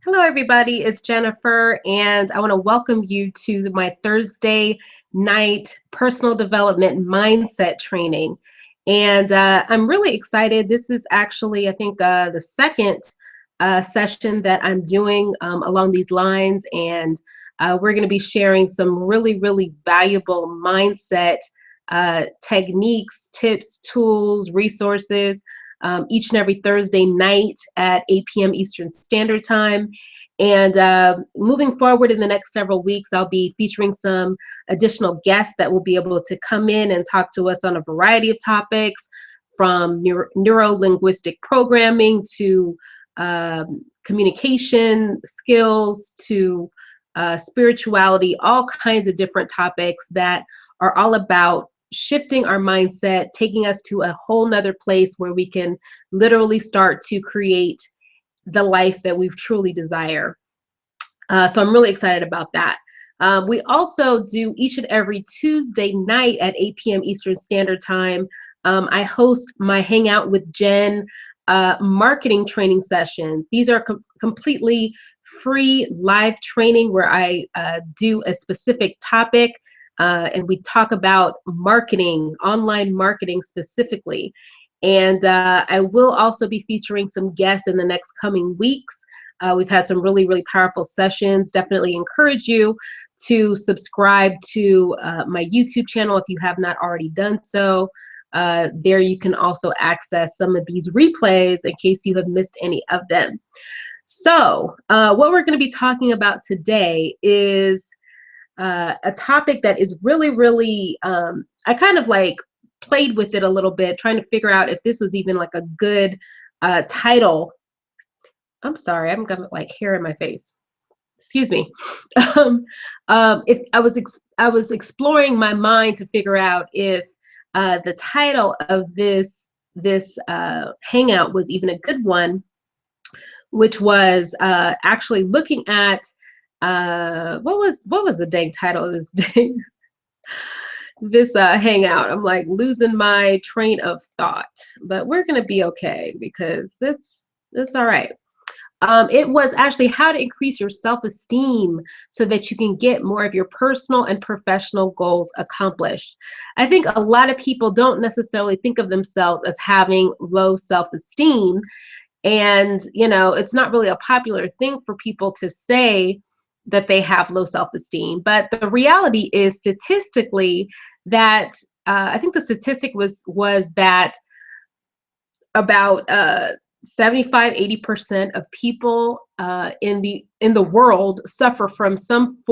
Hello, everybody. It's Jennifer, and I want to welcome you to my Thursday night personal development mindset training. And I'm really excited. This is actually, I think, the second session that I'm doing along these lines. And we're going to be sharing some really valuable mindset techniques, tips, tools, resources each and every Thursday night at 8 p.m. Eastern Standard Time. And moving forward in the next several weeks, I'll be featuring some additional guests that will be able to come in and talk to us on a variety of topics, from neuro-linguistic programming to communication skills to spirituality, all kinds of different topics that are all about shifting our mindset, taking us to a whole nother place where we can literally start to create the life that we truly desire. So I'm really excited about that. We also do each and every Tuesday night at 8 p.m. Eastern Standard Time. I host my Hangout with Jen marketing training sessions. These are completely free live training where I do a specific topic and we talk about marketing, online marketing specifically. And I will also be featuring some guests in the next coming weeks. We've had some really powerful sessions. Definitely encourage you to subscribe to my YouTube channel if you have not already done so. There you can also access some of these replays in case you have missed any of them. So what we're going to be talking about today is a topic that is really, I kind of like played with it a little bit, trying to figure out if this was even like a good title. I'm sorry, I'm got like hair in my face. Excuse me. If I was exploring my mind to figure out if the title of this hangout was even a good one, which was actually looking at what was the dang title of this day? This hangout. I'm like losing my train of thought, but we're gonna be okay because that's all right. It was actually how to increase your self-esteem so that you can get more of your personal and professional goals accomplished. I think a lot of people don't necessarily think of themselves as having low self-esteem. And, you know, it's not really a popular thing for people to say that they have low self-esteem. But the reality is statistically that I think the statistic was that about 75–80% of people in the world suffer from some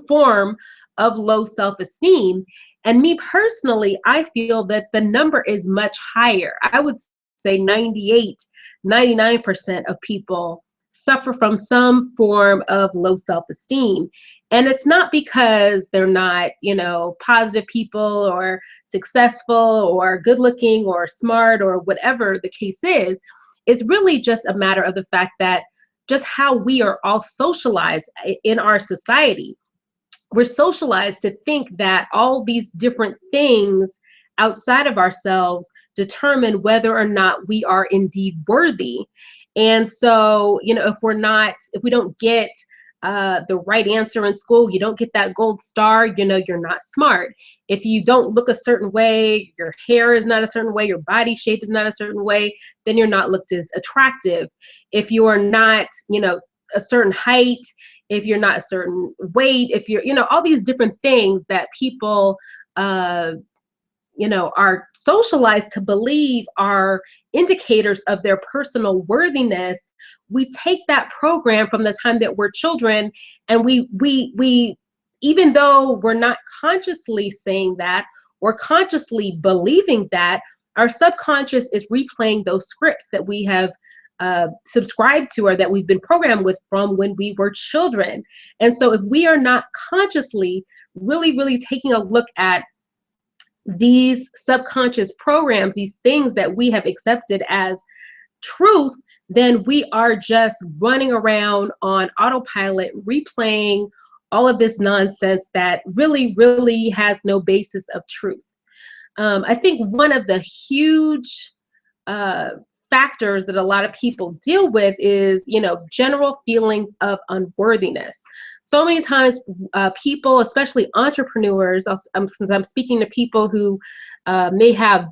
form of low self-esteem. And me personally, I feel that the number is much higher. I would say 98–99% of people suffer from some form of low self-esteem. And it's not because they're not, you know, positive people or successful or good looking or smart or whatever the case is. It's really just a matter of the fact that just how we are all socialized in our society. We're socialized to think that all these different things outside of ourselves determine whether or not we are indeed worthy. And so, you know, if we don't get the right answer in school, you don't get that gold star, you know, you're not smart. If you don't look a certain way, your hair is not a certain way, your body shape is not a certain way, then you're not looked as attractive. If you are not, you know, a certain height, if you're not a certain weight, if you're, you know, all these different things that people, you know, are socialized to believe are indicators of their personal worthiness. We take that program from the time that we're children, and we even though we're not consciously saying that or consciously believing that, our subconscious is replaying those scripts that we have subscribed to or that we've been programmed with from when we were children. And so if we are not consciously really taking a look at these subconscious programs, these things that we have accepted as truth, then we are just running around on autopilot, replaying all of this nonsense that really has no basis of truth. I think one of the huge factors factors that a lot of people deal with is, general feelings of unworthiness. So many times people, especially entrepreneurs, since I'm speaking to people who may have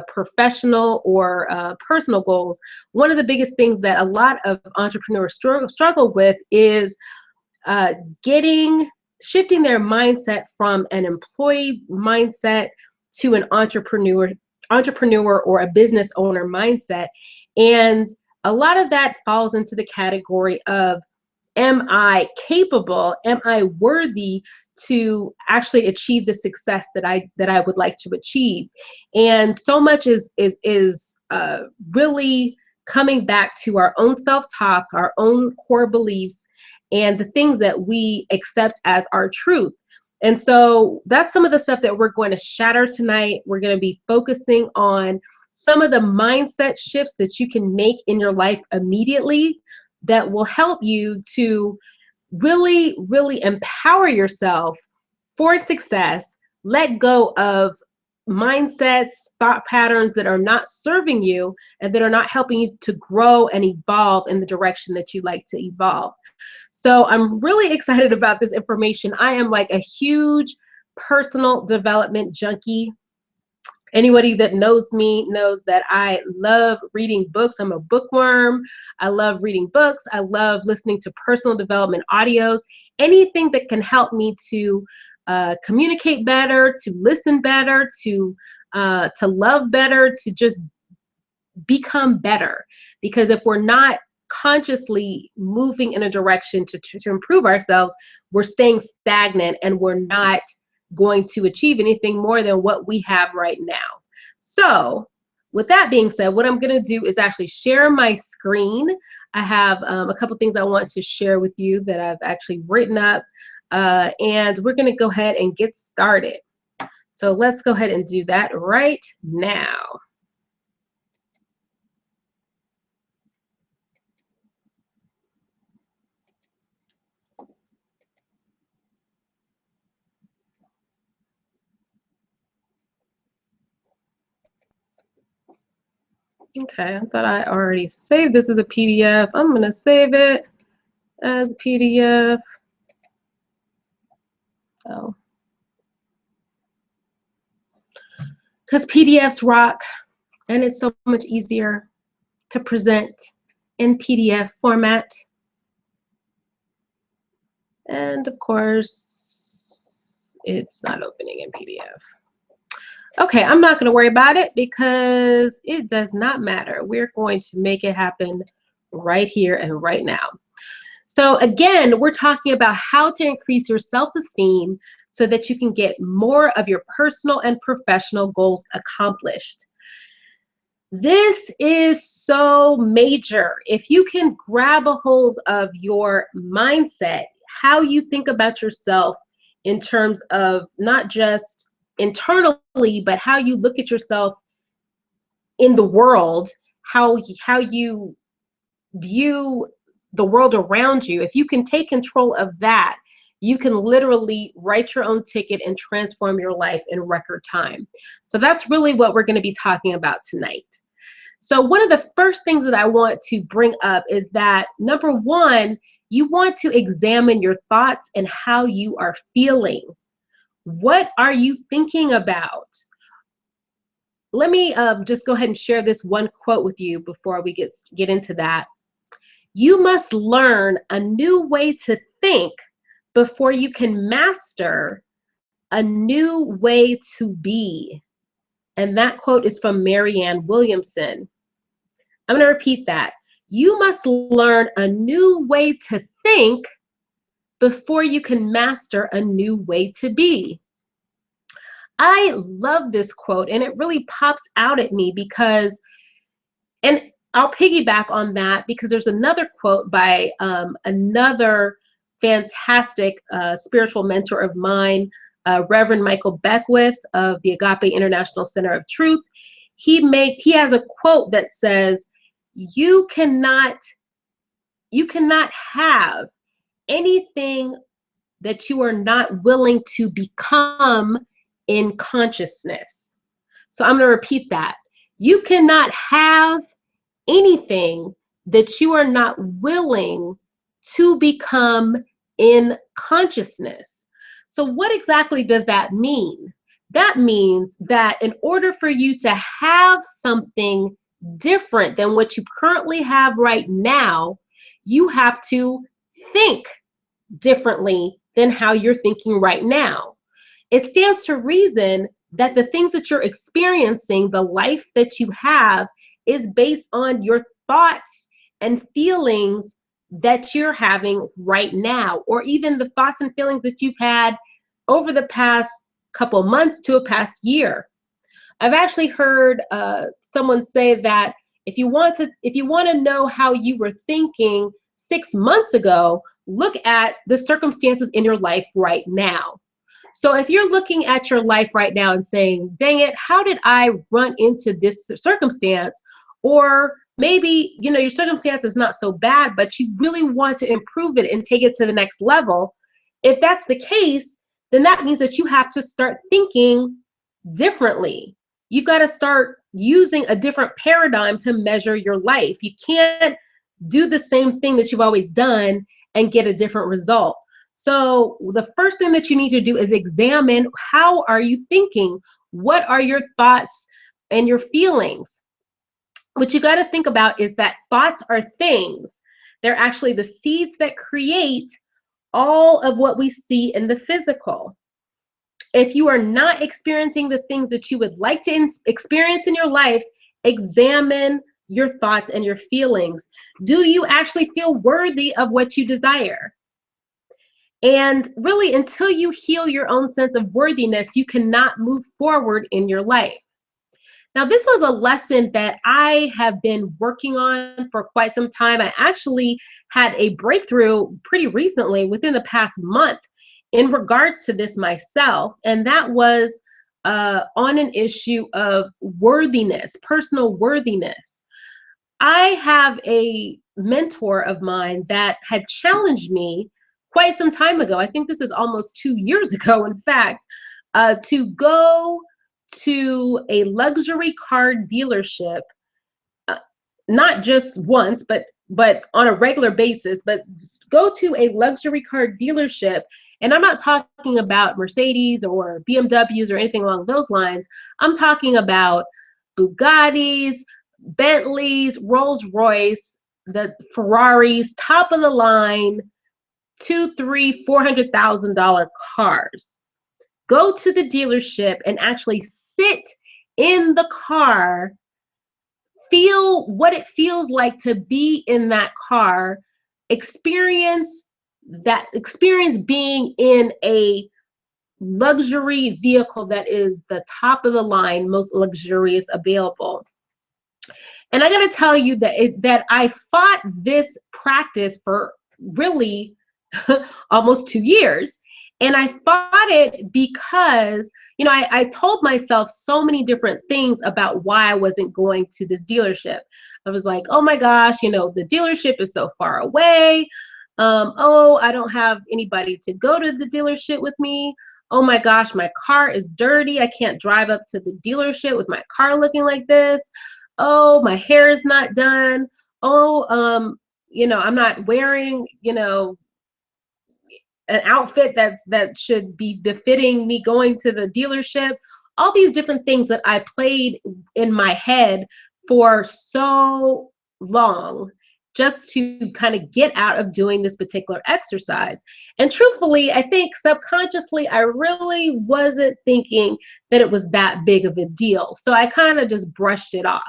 professional or personal goals, one of the biggest things that a lot of entrepreneurs struggle with is shifting their mindset from an employee mindset to an entrepreneur or a business owner mindset. And a lot of that falls into the category of, am I capable? Am I worthy to actually achieve the success that I would like to achieve? And so much is really coming back to our own self-talk, our own core beliefs, and the things that we accept as our truth. And so that's some of the stuff that we're going to shatter tonight. We're going to be focusing on some of the mindset shifts that you can make in your life immediately that will help you to really, really empower yourself for success. Let go of mindsets, thought patterns that are not serving you and that are not helping you to grow and evolve in the direction that you like to evolve. So I'm really excited about this information. I am like a huge personal development junkie. Anybody that knows me knows that I love reading books. I'm a bookworm. I love reading books. I love listening to personal development audios. Anything that can help me to communicate better, to listen better, to love better, to just become better. Because if we're not consciously moving in a direction to improve ourselves, we're staying stagnant and we're not going to achieve anything more than what we have right now. So with that being said, what I'm going to do is actually share my screen. I have a couple things I want to share with you that I've actually written up, and we're going to go ahead and get started. So let's go ahead and do that right now. Okay, I thought I already saved this as a PDF. I'm going to save it as a PDF. Oh. Because PDFs rock, and it's so much easier to present in PDF format. And of course, it's not opening in PDF. Okay, I'm not going to worry about it because it does not matter. We're going to make it happen right here and right now. So again, we're talking about how to increase your self-esteem so that you can get more of your personal and professional goals accomplished. This is so major. If you can grab a hold of your mindset, how you think about yourself in terms of not just internally, but how you look at yourself in the world, how you view the world around you. If you can take control of that, you can literally write your own ticket and transform your life in record time. So that's really what we're going to be talking about tonight. So one of the first things that I want to bring up is that, number one, you want to examine your thoughts and how you are feeling. What are you thinking about? Let me just go ahead and share this one quote with you before we get into that. You must learn a new way to think before you can master a new way to be. And that quote is from Marianne Williamson. I'm going to repeat that. You must learn a new way to think before you can master a new way to be. I love this quote, and it really pops out at me because, and I'll piggyback on that because there's another quote by another fantastic spiritual mentor of mine, Reverend Michael Beckwith of the Agape International Center of Truth. He has a quote that says, you cannot have anything that you are not willing to become in consciousness. So I'm going to repeat that. You cannot have anything that you are not willing to become in consciousness. So what exactly does that mean? That means that in order for you to have something different than what you currently have right now, you have to think differently than how you're thinking right now. It stands to reason that the things that you're experiencing, the life that you have, is based on your thoughts and feelings that you're having right now, or even the thoughts and feelings that you've had over the past couple months to a past year. I've actually heard someone say that if you want to know how you were thinking 6 months ago, look at the circumstances in your life right now. So if you're looking at your life right now and saying, dang it, how did I run into this circumstance? Or maybe, your circumstance is not so bad, but you really want to improve it and take it to the next level. If that's the case, then that means that you have to start thinking differently. You've got to start using a different paradigm to measure your life. You can't do the same thing that you've always done and get a different result. So the first thing that you need to do is examine, how are you thinking? What are your thoughts and your feelings? What you got to think about is that thoughts are things. They're actually the seeds that create all of what we see in the physical. If you are not experiencing the things that you would like to experience in your life, examine your thoughts and your feelings. Do you actually feel worthy of what you desire? And really, until you heal your own sense of worthiness, you cannot move forward in your life. Now, this was a lesson that I have been working on for quite some time. I actually had a breakthrough pretty recently, within the past month, in regards to this myself. And that was on an issue of worthiness, personal worthiness. I have a mentor of mine that had challenged me quite some time ago. I think this is almost 2 years ago, in fact, to go to a luxury car dealership, uh, not just once, but on a regular basis, but go to a luxury car dealership. And I'm not talking about Mercedes or BMWs or anything along those lines. I'm talking about Bugattis, Bentleys, Rolls Royce, the Ferraris, top of the line, two, three, $400,000 cars. Go to the dealership and actually sit in the car, feel what it feels like to be in that car, experience being in a luxury vehicle that is the top of the line, most luxurious available. And I got to tell you that I fought this practice for really almost 2 years. And I fought it because, I told myself so many different things about why I wasn't going to this dealership. I was like, oh my gosh, the dealership is so far away. Oh, I don't have anybody to go to the dealership with me. Oh my gosh, my car is dirty. I can't drive up to the dealership with my car looking like this. Oh, my hair is not done. Oh, I'm not wearing, an outfit that should be befitting me going to the dealership. All these different things that I played in my head for so long, just to kind of get out of doing this particular exercise. And truthfully, I think subconsciously, I really wasn't thinking that it was that big of a deal. So I kind of just brushed it off.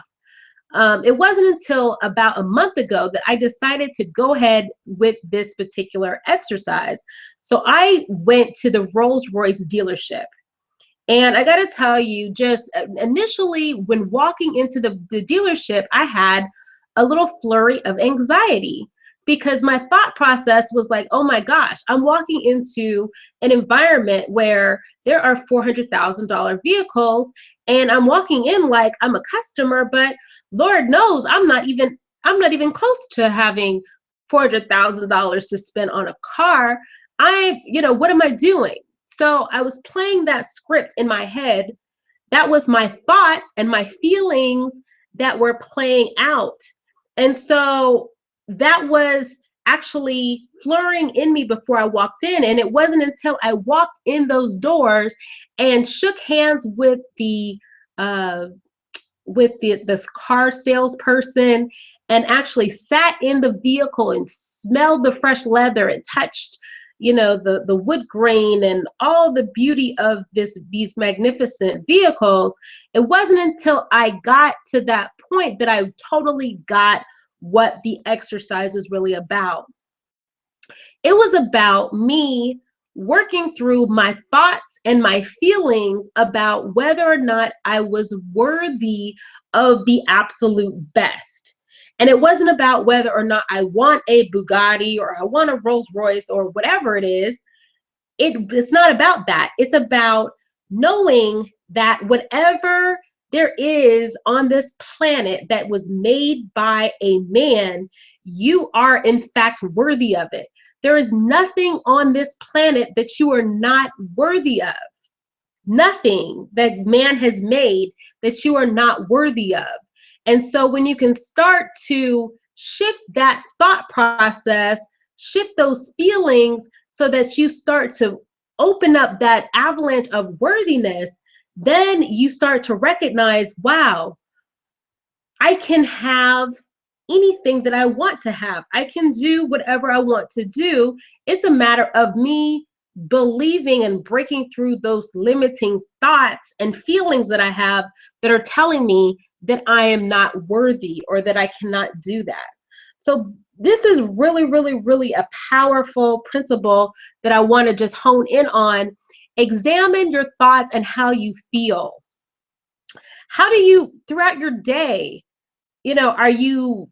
It wasn't until about a month ago that I decided to go ahead with this particular exercise. So I went to the Rolls Royce dealership. And I got to tell you, just initially when walking into the dealership, I had a little flurry of anxiety, because my thought process was like, oh my gosh, I'm walking into an environment where there are $400,000 vehicles, and I'm walking in like I'm a customer, but Lord knows I'm not even close to having $400,000 to spend on a car. What am I doing? So I was playing that script in my head. That was my thoughts and my feelings that were playing out And so that was actually flurrying in me before I walked in. And it wasn't until I walked in those doors and shook hands uh, with this car salesperson, and actually sat in the vehicle and smelled the fresh leather and touched, the wood grain and all the beauty of these magnificent vehicles. It wasn't until I got to that point that I totally got what the exercise was really about. It was about me working through my thoughts and my feelings about whether or not I was worthy of the absolute best. And it wasn't about whether or not I want a Bugatti or I want a Rolls Royce or whatever it is. It's not about that. It's about knowing that whatever there is on this planet that was made by a man, you are in fact worthy of it. There is nothing on this planet that you are not worthy of. Nothing that man has made that you are not worthy of. And so when you can start to shift that thought process, shift those feelings so that you start to open up that avalanche of worthiness, then you start to recognize, wow, I can have anything that I want to have. I can do whatever I want to do. It's a matter of me believing and breaking through those limiting thoughts and feelings that I have that are telling me that I am not worthy or that I cannot do that. So this is really, really, really a powerful principle that I want to just hone in on. Examine your thoughts and how you feel. How do you, throughout your day, are you,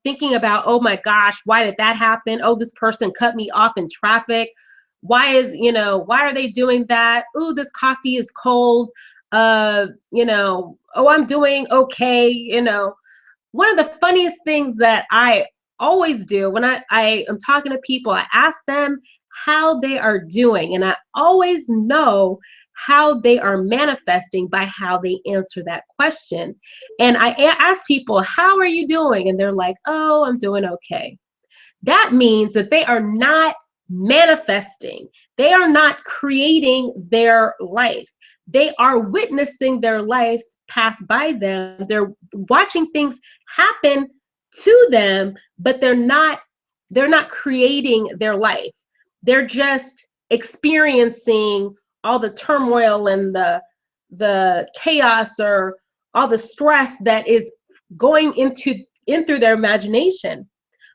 thinking about, oh my gosh, why did that happen? Oh, this person cut me off in traffic. Why are they doing that? Oh, this coffee is cold. Oh, I'm doing okay. One of the funniest things that I always do when I am talking to people, I ask them how they are doing. And I always know how they are manifesting by how they answer that question. And I ask people, how are you doing? And they're like, oh, I'm doing okay. That means that they are not manifesting. They are not creating their life. They are witnessing their life pass by them. They're watching things happen to them, but they're not creating their life. They're just experiencing all the turmoil and the chaos or all the stress that is going in through their imagination.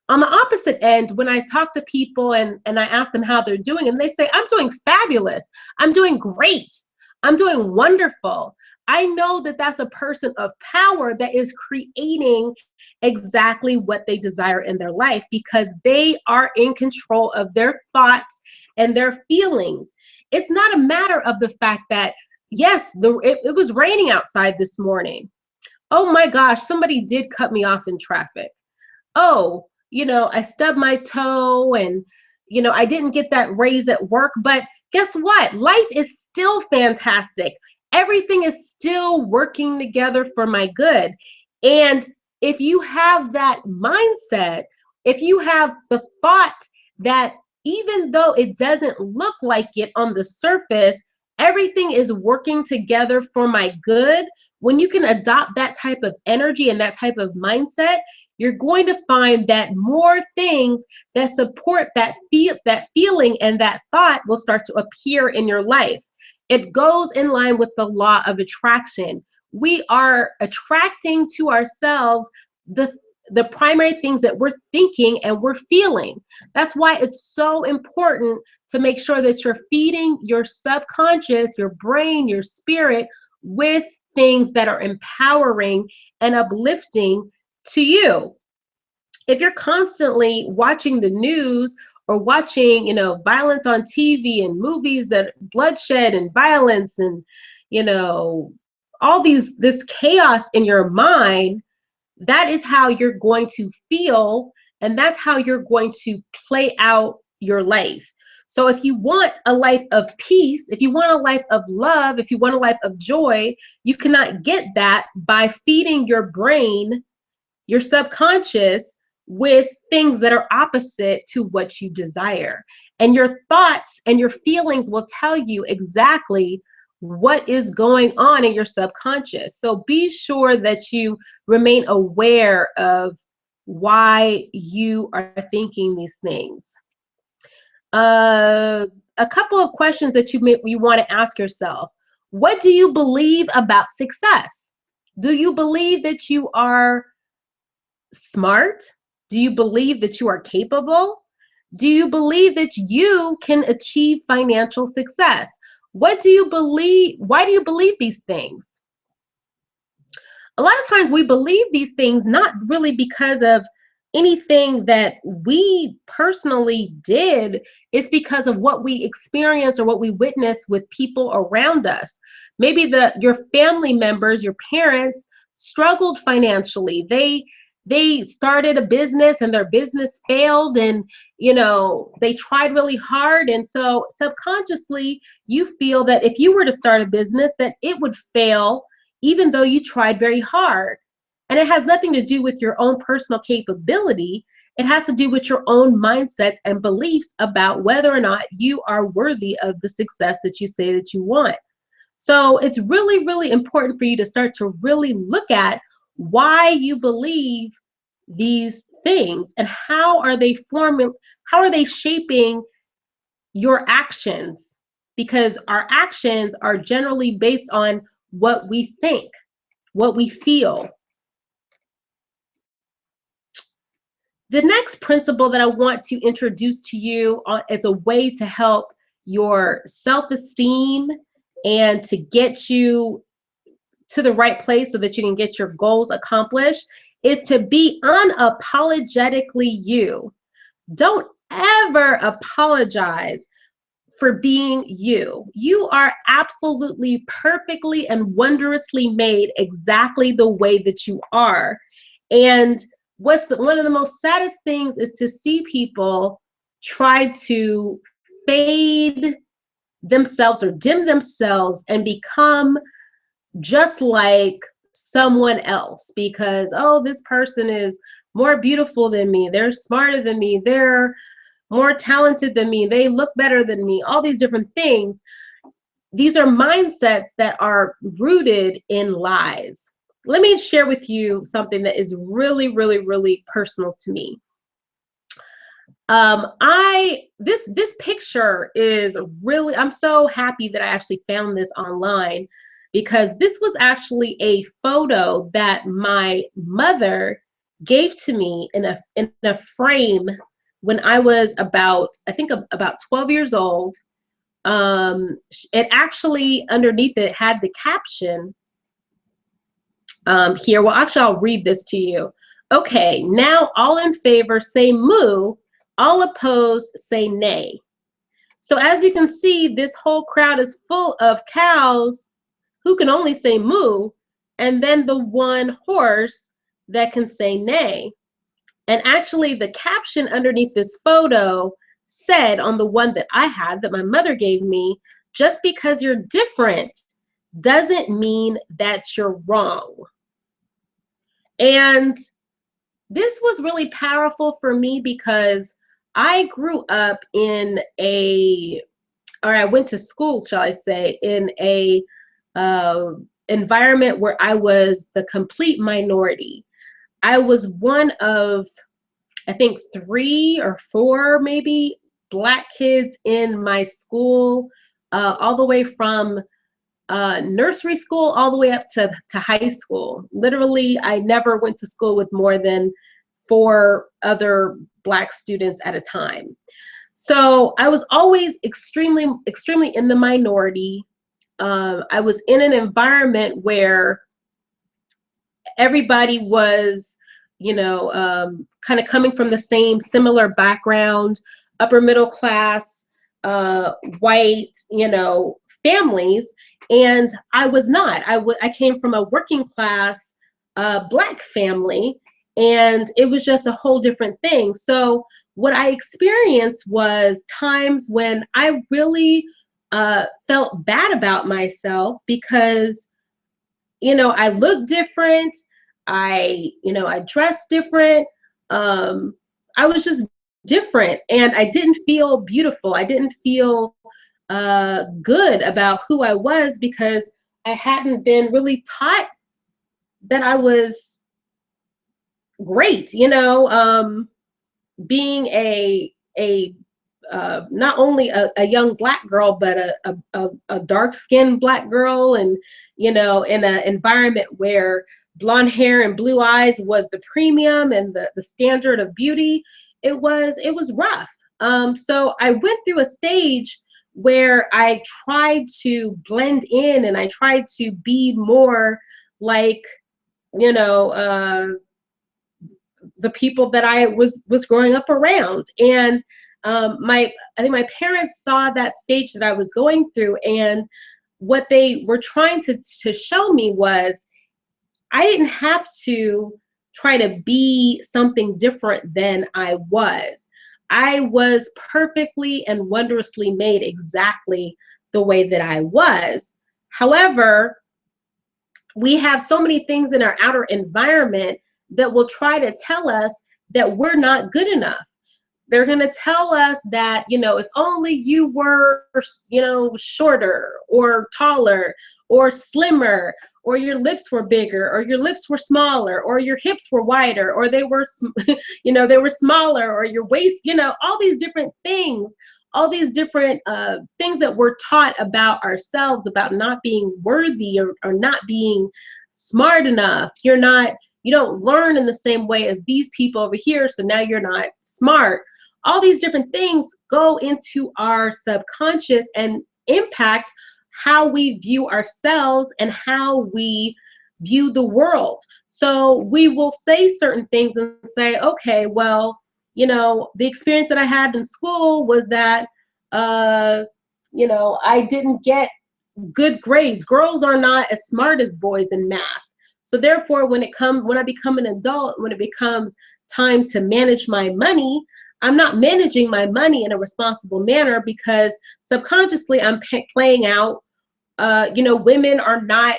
On the opposite end, when I talk to people and I ask them how they're doing, and they say, I'm doing fabulous, I'm doing great, I'm doing wonderful, I know that that's a person of power that is creating exactly what they desire in their life, because they are in control of their thoughts and their feelings. It's not a matter of the fact that, yes, it was raining outside this morning. Oh my gosh, somebody did cut me off in traffic. Oh, I stubbed my toe and, I didn't get that raise at work. But guess what? Life is still fantastic. Everything is still working together for my good. And if you have that mindset, if you have the thought that even though it doesn't look like it on the surface, everything is working together for my good, when you can adopt that type of energy and that type of mindset, you're going to find that more things that support that feeling and that thought will start to appear in your life. It goes in line with the law of attraction. We are attracting to ourselves the primary things that we're thinking and we're feeling. That's why it's so important to make sure that you're feeding your subconscious, your brain, your spirit with things that are empowering and uplifting to you. If you're constantly watching the news or watching, violence on TV and movies that bloodshed and violence and, all this chaos in your mind, that is how you're going to feel, and that's how you're going to play out your life. So if you want a life of peace, if you want a life of love, if you want a life of joy, you cannot get that by feeding your brain your subconscious with things that are opposite to what you desire. And your thoughts and your feelings will tell you exactly what is going on in your subconscious. So be sure that you remain aware of why you are thinking these things. A couple of questions that you want to ask yourself. What do you believe about success? Do you believe that you are smart? Do you believe that you are capable? Do you believe that you can achieve financial success? What do you believe? Why do you believe these things? A lot of times we believe these things not really because of anything that we personally did. It's because of what we experienced or what we witnessed with people around us. Maybe your family members, your parents struggled financially. They started a business and their business failed, and they tried really hard, and so subconsciously you feel that if you were to start a business that it would fail even though you tried very hard. And it has nothing to do with your own personal capability. It has to do with your own mindsets and beliefs about whether or not you are worthy of the success that you say that you want. So it's really, really important for you to start to really look at why you believe these things and how are they shaping your actions, because our actions are generally based on what we think, what we feel. The next principle that I want to introduce to you as a way to help your self-esteem and to get you to the right place so that you can get your goals accomplished is to be unapologetically you. Don't ever apologize for being you. You are absolutely perfectly and wondrously made exactly the way that you are. And one of the most saddest things is to see people try to fade themselves or dim themselves and become just like someone else because, oh, this person is more beautiful than me, they're smarter than me, they're more talented than me, they look better than me, all these different things. These are mindsets that are rooted in lies. Let me share with you something that is really, really, really personal to me. This picture is really, I'm so happy that I actually found this online, because this was actually a photo that my mother gave to me in a frame when I was I think about 12 years old. It actually, underneath it, had the caption here. Well, actually, I'll read this to you. Okay, now all in favor say moo, all opposed say nay. So as you can see, this whole crowd is full of cows who can only say moo, and then the one horse that can say nay. And actually, the caption underneath this photo said, on the one that I had, that my mother gave me, just because you're different doesn't mean that you're wrong. And this was really powerful for me because I grew up I went to school, shall I say, in a environment where I was the complete minority. I was one of, I think, 3 or 4 maybe Black kids in my school, all the way from nursery school all the way up to high school. Literally, I never went to school with more than 4 other Black students at a time. So I was always extremely, extremely in the minority. I was in an environment where everybody was, kind of coming from the same similar background, upper middle class, white, families. And I was not. I came from a working class Black family, and it was just a whole different thing. So what I experienced was times when I really felt bad about myself because, I looked different. I dressed different. I was just different, and I didn't feel beautiful. I didn't feel good about who I was because I hadn't been really taught that I was great. Being a not only a young Black girl, but a dark skinned Black girl, and in an environment where blonde hair and blue eyes was the premium and the standard of beauty. It was rough. So I went through a stage where I tried to blend in, and I tried to be more like, you know, the people that I was growing up around. And I think my parents saw that stage that I was going through, and what they were trying to show me was I didn't have to try to be something different than I was. I was perfectly and wondrously made exactly the way that I was. However, we have so many things in our outer environment that will try to tell us that we're not good enough. They're going to tell us that, if only you were, shorter or taller or slimmer, or your lips were bigger, or your lips were smaller, or your hips were wider, or they were, they were smaller, or your waist, all these different things, all these different things that we're taught about ourselves, about not being worthy, or not being smart enough. You don't learn in the same way as these people over here, so now you're not smart. All these different things go into our subconscious and impact how we view ourselves and how we view the world. So we will say certain things and say, okay, well, the experience that I had in school was that, I didn't get good grades. Girls are not as smart as boys in math. So therefore, when I become an adult, when it becomes time to manage my money, I'm not managing my money in a responsible manner because subconsciously I'm playing out, women are not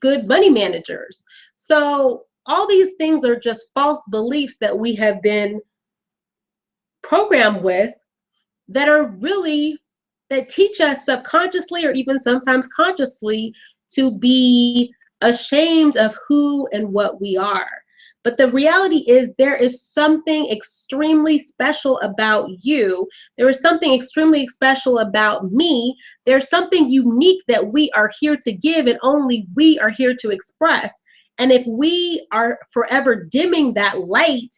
good money managers. So all these things are just false beliefs that we have been programmed with that teach us subconsciously or even sometimes consciously to be ashamed of who and what we are. But the reality is there is something extremely special about you. There is something extremely special about me. There's something unique that we are here to give, and only we are here to express. And if we are forever dimming that light,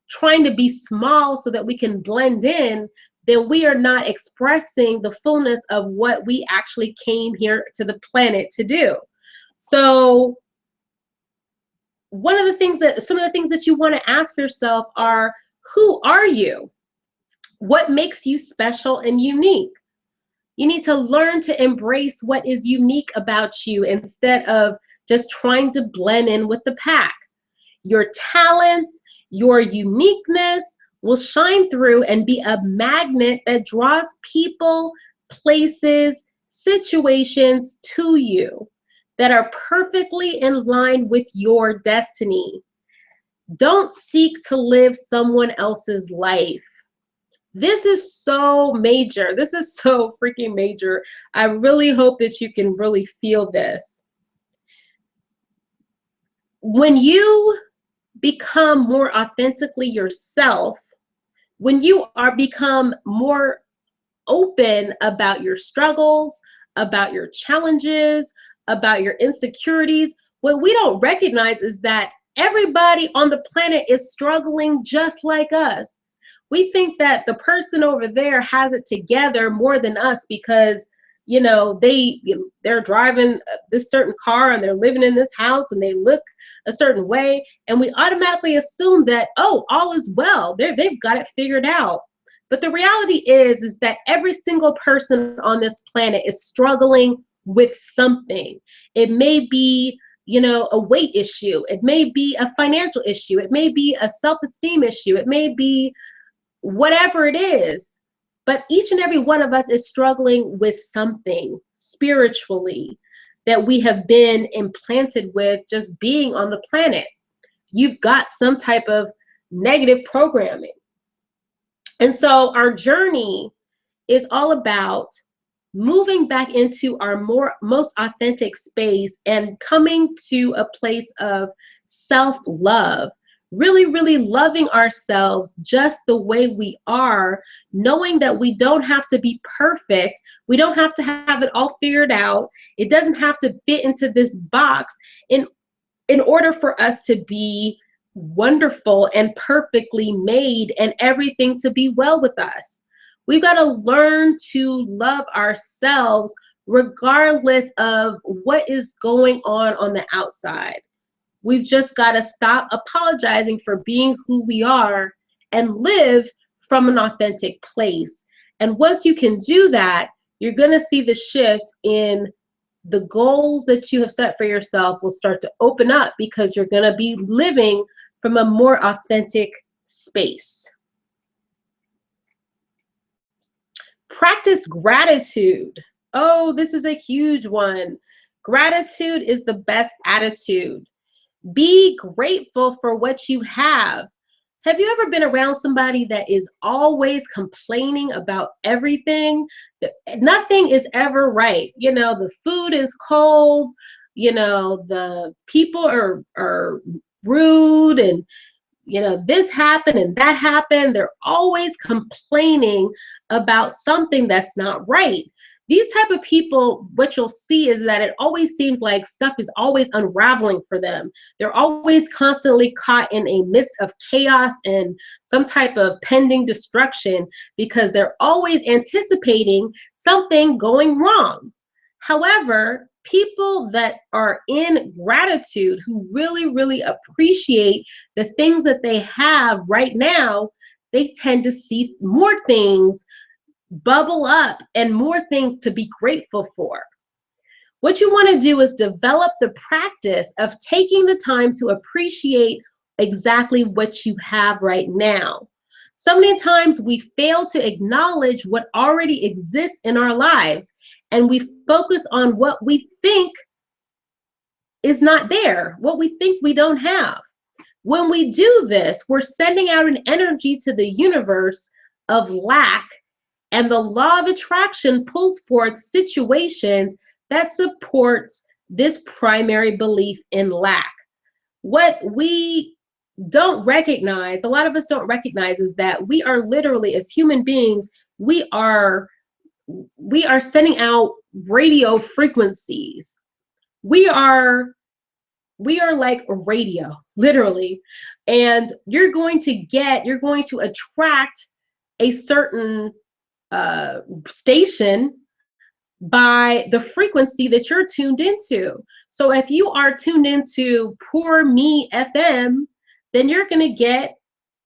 trying to be small so that we can blend in, then we are not expressing the fullness of what we actually came here to the planet to do. So some of the things that you want to ask yourself are, who are you? What makes you special and unique? You need to learn to embrace what is unique about you instead of just trying to blend in with the pack. Your talents, your uniqueness will shine through and be a magnet that draws people, places, situations to you that are perfectly in line with your destiny. Don't seek to live someone else's life. This is so major. This is so freaking major. I really hope that you can really feel this. When you become more authentically yourself, when you are become more open about your struggles, about your challenges, about your insecurities, what we don't recognize is that everybody on the planet is struggling just like us. We think that the person over there has it together more than us because they're driving this certain car and they're living in this house and they look a certain way, and we automatically assume that, oh, all is well, they've got it figured out. But the reality is that every single person on this planet is struggling with something. It may be, a weight issue. It may be a financial issue. It may be a self-esteem issue. It may be whatever it is. But each and every one of us is struggling with something spiritually that we have been implanted with just being on the planet. you've got some type of negative programming. And so our journey is all about moving back into our most authentic space and coming to a place of self-love, really, really loving ourselves just the way we are, knowing that we don't have to be perfect. We don't have to have it all figured out. It doesn't have to fit into this box in order for us to be wonderful and perfectly made and everything to be well with us. We've got to learn to love ourselves regardless of what is going on the outside. We've just got to stop apologizing for being who we are and live from an authentic place. And once you can do that, you're going to see the shift in the goals that you have set for yourself will start to open up because you're going to be living from a more authentic space. Practice gratitude. Oh, this is a huge one. Gratitude is the best attitude. Be grateful for what you have. Have you ever been around somebody that is always complaining about everything? Nothing is ever right. You know, the food is cold, you know, the people are rude, and you know, this happened and that happened. They're always complaining about something that's not right. These type of people, what you'll see is that it always seems like stuff is always unraveling for them. They're always constantly caught in a midst of chaos and some type of pending destruction because they're always anticipating something going wrong. However, people that are in gratitude, who really, really appreciate the things that they have right now, they tend to see more things bubble up and more things to be grateful for. What you want to do is develop the practice of taking the time to appreciate exactly what you have right now. So many times we fail to acknowledge what already exists in our lives, and we focus on what we think is not there, what we think we don't have. When we do this, we're sending out an energy to the universe of lack, and the law of attraction pulls forth situations that supports this primary belief in lack. What we don't recognize, a lot of us don't recognize, is that we are literally, as human beings, we are sending out radio frequencies. We are like a radio, literally, and you're going to attract a certain station by the frequency that you're tuned into. So if you are tuned into Poor Me FM, then you're going to get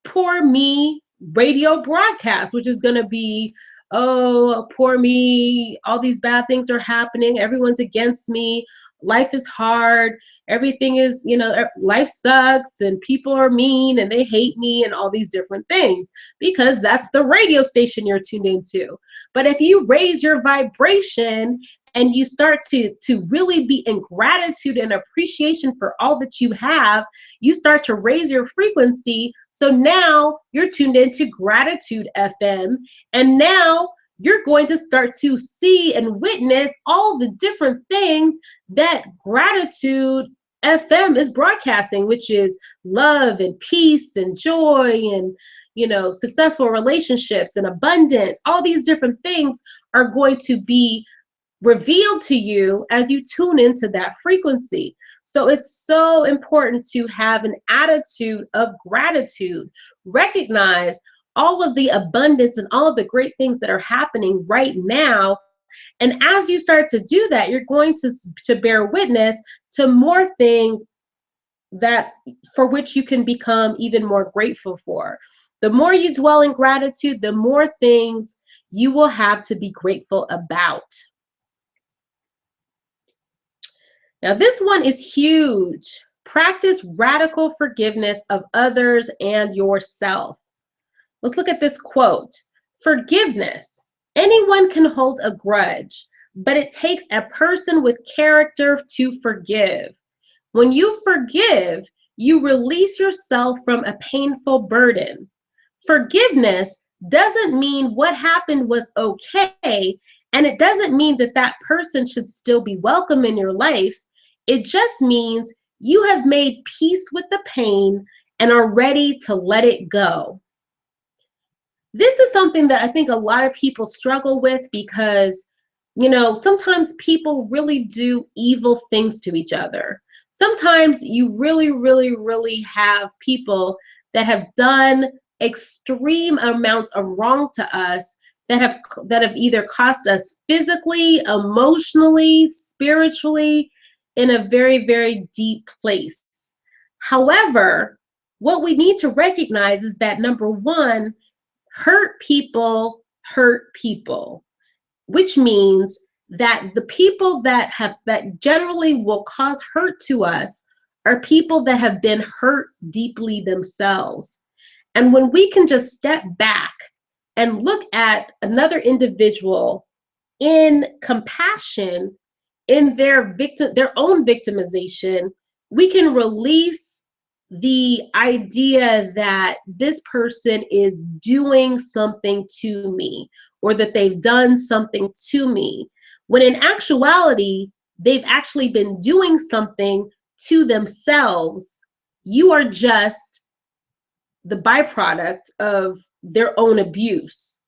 Poor Me radio broadcast, which is going to be, oh, poor me, all these bad things are happening, everyone's against me, life is hard, everything is, you know, life sucks and people are mean and they hate me and all these different things, because that's the radio station you're tuned into. But if you raise your vibration and you start to really be in gratitude and appreciation for all that you have, you start to raise your frequency. So now you're tuned into Gratitude FM, and now you're going to start to see and witness all the different things that Gratitude FM is broadcasting, which is love and peace and joy and, you know, successful relationships and abundance. All these different things are going to be revealed to you as you tune into that frequency. So it's so important to have an attitude of gratitude. Recognize all of the abundance and all of the great things that are happening right now. And as you start to do that, you're going to bear witness to more things that for which you can become even more grateful for. The more you dwell in gratitude, the more things you will have to be grateful about. Now, this one is huge. Practice radical forgiveness of others and yourself. Let's look at this quote. Forgiveness. Anyone can hold a grudge, but it takes a person with character to forgive. When you forgive, You release yourself from a painful burden. Forgiveness doesn't mean what happened was okay, and it doesn't mean that that person should still be welcome in your life. It just means you have made peace with the pain and are ready to let it go. This is something that I think a lot of people struggle with because, sometimes people really do evil things to each other. Sometimes you really, really, really have people that have done extreme amounts of wrong to us that have either cost us physically, emotionally, spiritually, in a very, very deep place. However, what we need to recognize is that number one, hurt people, which means that the people that generally will cause hurt to us are people that have been hurt deeply themselves. And when we can just step back and look at another individual in compassion, in their own victimization, we can release the idea that this person is doing something to me or that they've done something to me, when in actuality they've actually been doing something to themselves. You are just the byproduct of their own abuse.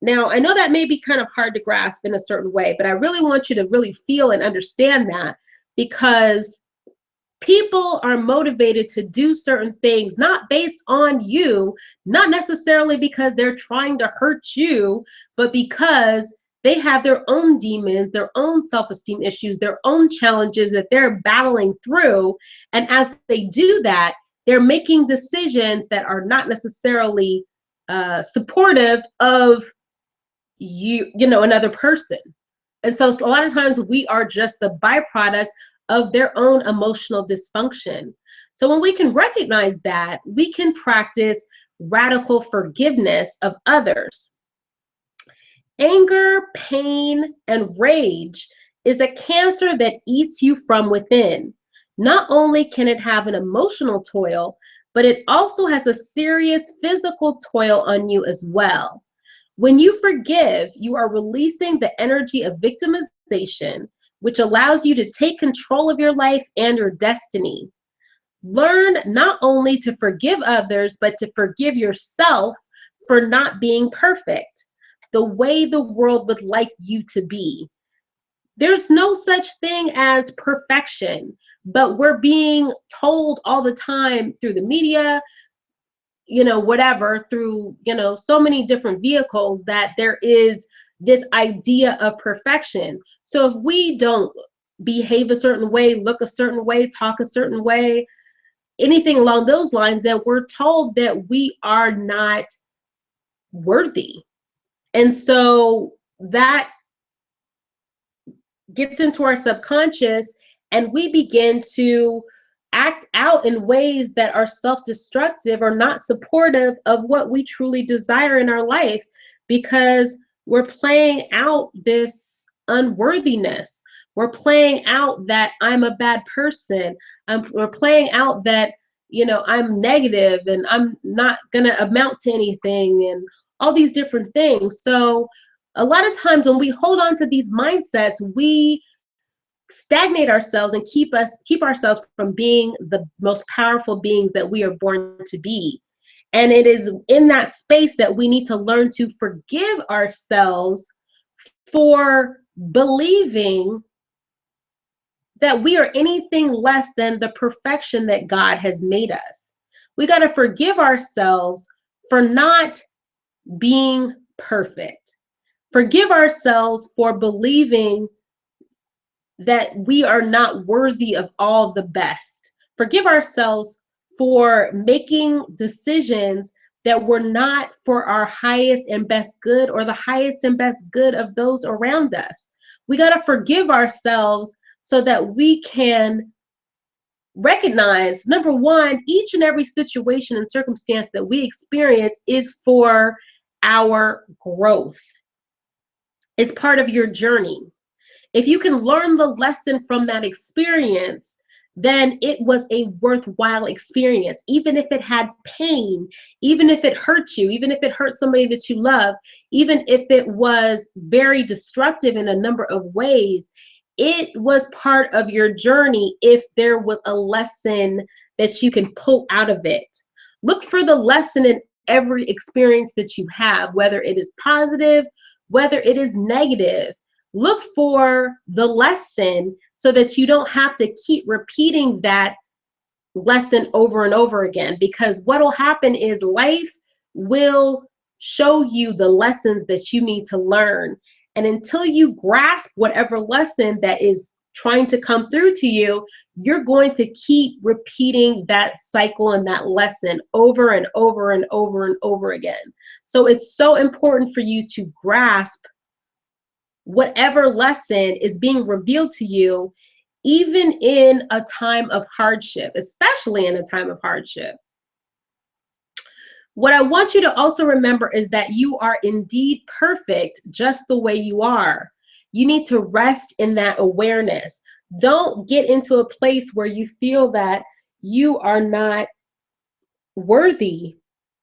Now, I know that may be kind of hard to grasp in a certain way, but I really want you to really feel and understand that, because people are motivated to do certain things not based on you, not necessarily because they're trying to hurt you, but because they have their own demons, their own self-esteem issues, their own challenges that they're battling through. And as they do that, they're making decisions that are not necessarily supportive of another person. And so a lot of times we are just the byproduct of their own emotional dysfunction. So when we can recognize that, we can practice radical forgiveness of others. Anger, pain, and rage is a cancer that eats you from within. Not only can it have an emotional toll, but it also has a serious physical toll on you as well. When you forgive, you are releasing the energy of victimization, which allows you to take control of your life and your destiny. Learn not only to forgive others, but to forgive yourself for not being perfect, the way the world would like you to be. There's no such thing as perfection, but we're being told all the time through the media, whatever, through, so many different vehicles, that there is this idea of perfection. So if we don't behave a certain way, look a certain way, talk a certain way, anything along those lines, then we're told that we are not worthy. And so that gets into our subconscious, and we begin to act out in ways that are self-destructive or not supportive of what we truly desire in our life, because we're playing out this unworthiness. We're playing out that I'm a bad person. We're playing out that, I'm negative and I'm not going to amount to anything, and all these different things. So a lot of times when we hold on to these mindsets, we stagnate ourselves and keep ourselves from being the most powerful beings that we are born to be. And it is in that space that we need to learn to forgive ourselves for believing that we are anything less than the perfection that God has made us. We got to forgive ourselves for not being perfect. Forgive ourselves for believing that we are not worthy of all the best. Forgive ourselves for making decisions that were not for our highest and best good, or the highest and best good of those around us. We got to forgive ourselves so that we can recognize, number one, each and every situation and circumstance that we experience is for our growth. It's part of your journey. If you can learn the lesson from that experience, then it was a worthwhile experience. Even if it had pain, even if it hurt you, even if it hurt somebody that you love, even if it was very destructive in a number of ways, it was part of your journey if there was a lesson that you can pull out of it. Look for the lesson in every experience that you have, whether it is positive, whether it is negative. Look for the lesson so that you don't have to keep repeating that lesson over and over again, because what will happen is life will show you the lessons that you need to learn. And until you grasp whatever lesson that is trying to come through to you, you're going to keep repeating that cycle and that lesson over and over and over and over again. So it's so important for you to grasp whatever lesson is being revealed to you, even in a time of hardship, especially in a time of hardship. What I want you to also remember is that you are indeed perfect just the way you are. You need to rest in that awareness. Don't get into a place where you feel that you are not worthy.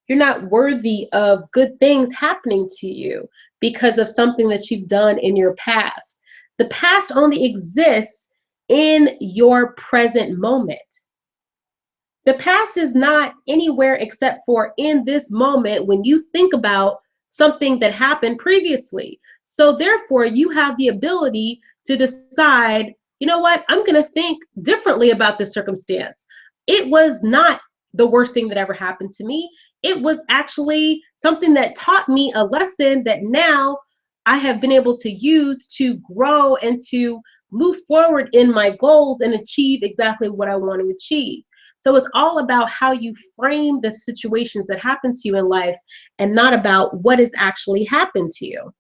You're not worthy of good things happening to you because of something that you've done in your past. The past only exists in your present moment. The past is not anywhere except for in this moment when you think about something that happened previously. So therefore, you have the ability to decide, you know what, I'm going to think differently about this circumstance. It was not the worst thing that ever happened to me. It was actually something that taught me a lesson that now I have been able to use to grow and to move forward in my goals and achieve exactly what I want to achieve. So it's all about how you frame the situations that happen to you in life and not about what has actually happened to you.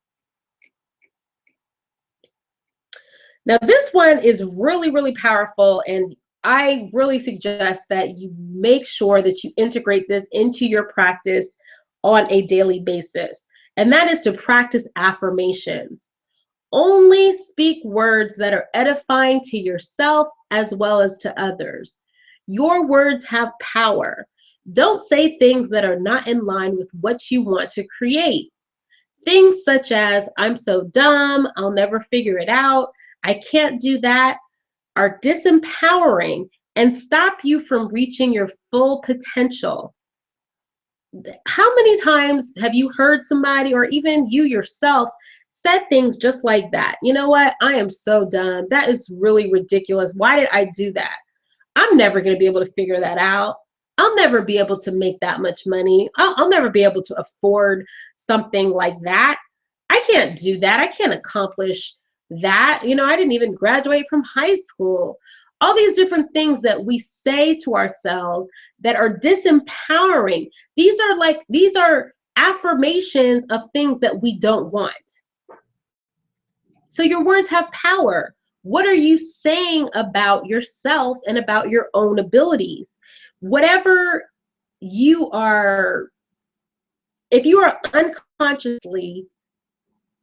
Now, this one is really, really powerful, and I really suggest that you make sure that you integrate this into your practice on a daily basis, and that is to practice affirmations. Only speak words that are edifying to yourself as well as to others. Your words have power. Don't say things that are not in line with what you want to create. Things such as, I'm so dumb, I'll never figure it out, I can't do that, are disempowering and stop you from reaching your full potential. How many times have you heard somebody, or even you yourself, said things just like that? You know what? I am so dumb. That is really ridiculous. Why did I do that? I'm never going to be able to figure that out. I'll never be able to make that much money. I'll never be able to afford something like that. I can't do that. I can't accomplish that. You know, I didn't even graduate from high school. All these different things that we say to ourselves that are disempowering. These are affirmations of things that we don't want. So your words have power. What are you saying about yourself and about your own abilities? Whatever you are, if you are unconsciously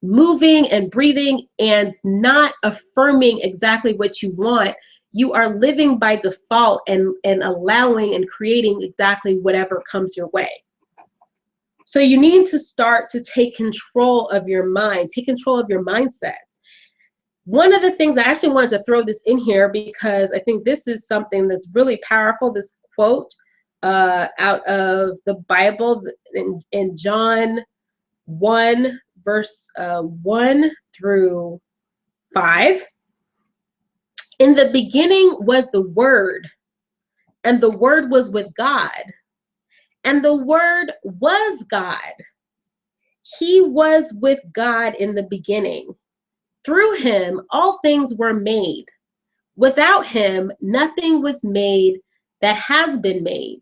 moving and breathing and not affirming exactly what you want, you are living by default and allowing and creating exactly whatever comes your way. So you need to start to take control of your mind, take control of your mindset. One of the things I actually wanted to throw this in here because I think this is something that's really powerful, this quote out of the Bible in John 1, verse 1 through 5. In the beginning was the Word, and the Word was with God, and the Word was God. He was with God in the beginning. Through him, all things were made. Without him, nothing was made that has been made.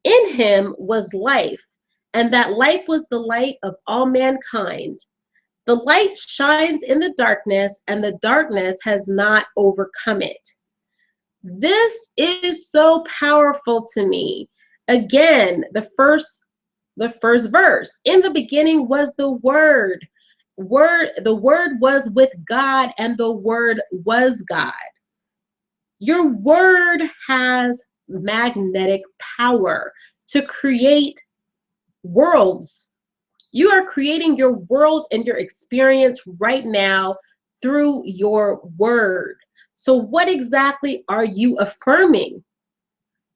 In him was life, and that life was the light of all mankind. The light shines in the darkness, and the darkness has not overcome it. This is so powerful to me. Again, the first verse. In the beginning was the Word. The Word was with God, and the Word was God. Your word has magnetic power to create worlds. You are creating your world and your experience right now through your word. So, what exactly are you affirming?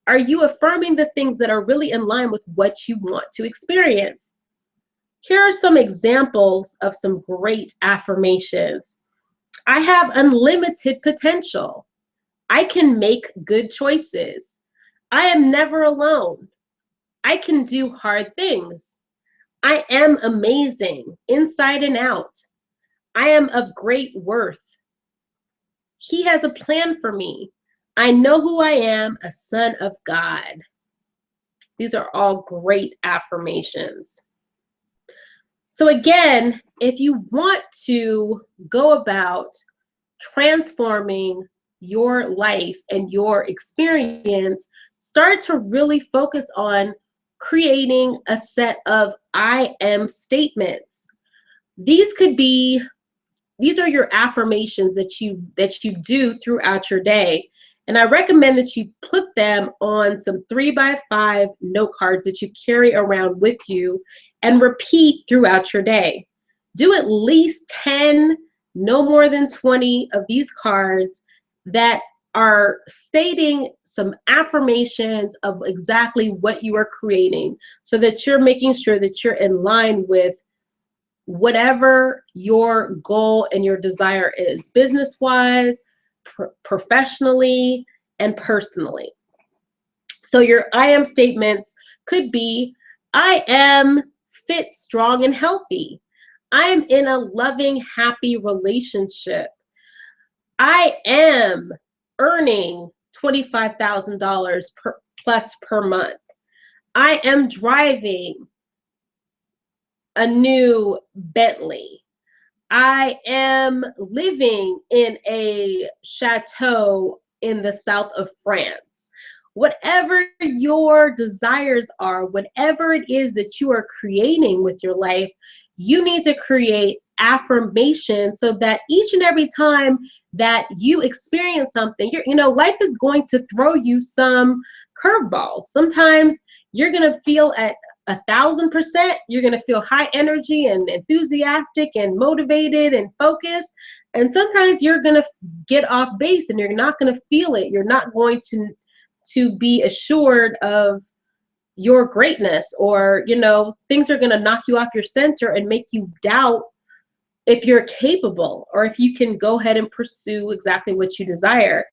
Are you affirming the things that are really in line with what you want to experience? Here are some examples of some great affirmations. I have unlimited potential. I can make good choices. I am never alone. I can do hard things. I am amazing, inside and out. I am of great worth. He has a plan for me. I know who I am, a son of God. These are all great affirmations. So again, if you want to go about transforming your life and your experience, start to really focus on creating a set of I am statements. These could be, these are your affirmations that you do throughout your day. And I recommend that you put them on some 3x5 note cards that you carry around with you and repeat throughout your day. Do at least 10, no more than 20 of these cards that are stating some affirmations of exactly what you are creating, so that you're making sure that you're in line with whatever your goal and your desire is, business-wise, professionally, and personally. So your I am statements could be, I am fit, strong, and healthy. I am in a loving, happy relationship. I am earning $25,000 plus per month. I am driving a new Bentley. I am living in a chateau in the south of France. Whatever your desires are, whatever it is that you are creating with your life, you need to create affirmation so that each and every time that you experience something, life is going to throw you some curveballs. Sometimes you're going to feel at 1,000%, you're going to feel high energy and enthusiastic and motivated and focused. And sometimes you're going to get off base and you're not going to feel it. You're not going to be assured of your greatness, or things are going to knock you off your center and make you doubt if you're capable or if you can go ahead and pursue exactly what you desire.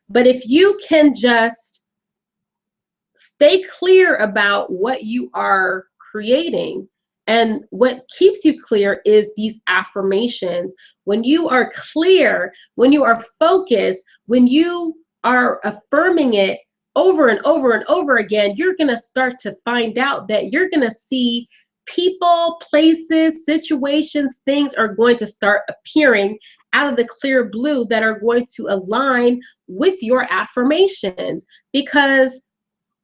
But if you can just stay clear about what you are creating, and what keeps you clear is these affirmations. When you are clear, when you are focused, when you are affirming it over and over and over again, you're going to start to find out that you're going to see people, places, situations, things are going to start appearing out of the clear blue that are going to align with your affirmations, because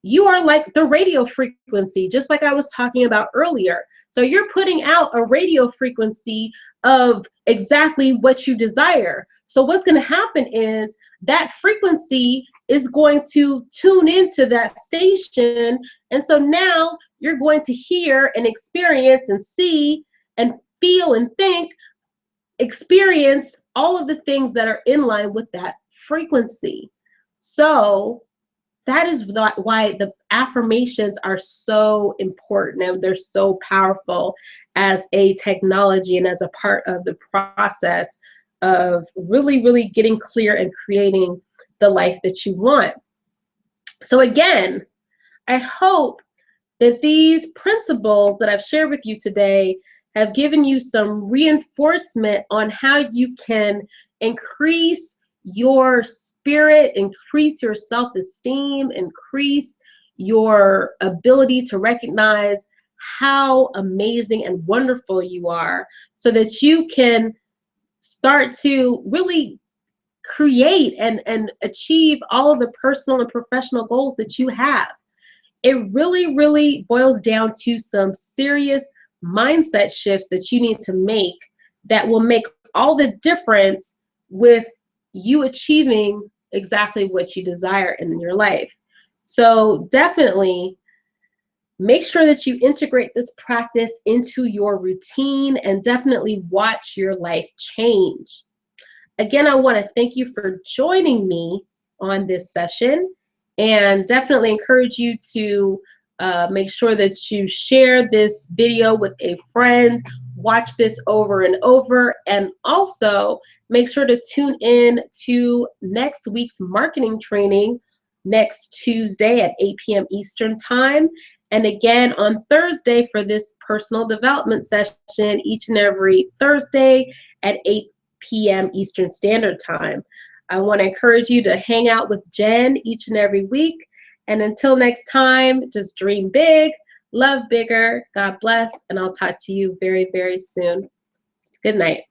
you are like the radio frequency, just like I was talking about earlier. So you're putting out a radio frequency of exactly what you desire. So what's going to happen is that frequency is going to tune into that station. And so now you're going to hear and experience and see and feel and think, experience all of the things that are in line with that frequency. So that is why the affirmations are so important and they're so powerful as a technology and as a part of the process of really, really getting clear and creating the life that you want. So again, I hope that these principles that I've shared with you today have given you some reinforcement on how you can increase your spirit, increase your self-esteem, increase your ability to recognize how amazing and wonderful you are, so that you can start to really create and achieve all of the personal and professional goals that you have. It really, really boils down to some serious mindset shifts that you need to make that will make all the difference with you achieving exactly what you desire in your life. So definitely make sure that you integrate this practice into your routine and definitely watch your life change. Again, I want to thank you for joining me on this session and definitely encourage you to make sure that you share this video with a friend, watch this over and over, and also make sure to tune in to next week's marketing training next Tuesday at 8 p.m. Eastern Time. And again on Thursday for this personal development session each and every Thursday at 8 p.m. Eastern Standard Time. I want to encourage you to hang out with Jen each and every week. And until next time, just dream big, love bigger, God bless, and I'll talk to you very, very soon. Good night.